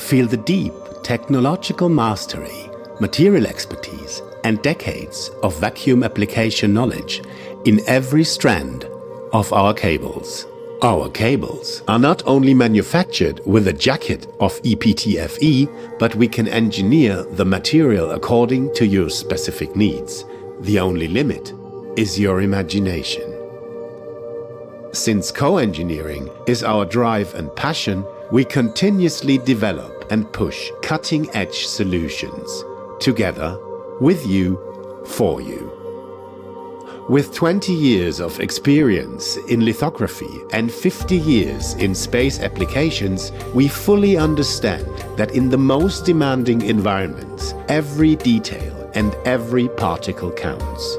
Feel the deep technological mastery, material expertise, and decades of vacuum application knowledge in every strand of our cables. Our cables are not only manufactured with a jacket of EPTFE, but we can engineer the material according to your specific needs. The only limit is your imagination. Since co-engineering is our drive and passion, we continuously develop and push cutting-edge solutions, together, with you, for you. With 20 years of experience in lithography and 50 years in space applications, we fully understand that in the most demanding environments, every detail and every particle counts.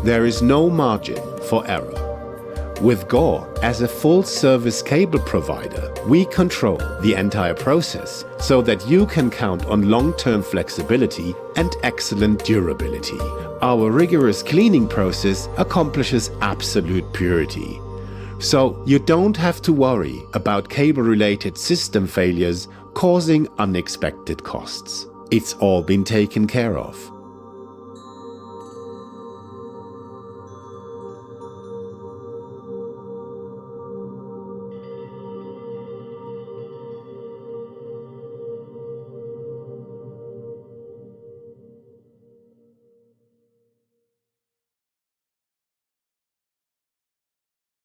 There is no margin for error. With Gore as a full-service cable provider, we control the entire process so that you can count on long-term flexibility and excellent durability. Our rigorous cleaning process accomplishes absolute purity. So you don't have to worry about cable-related system failures causing unexpected costs. It's all been taken care of.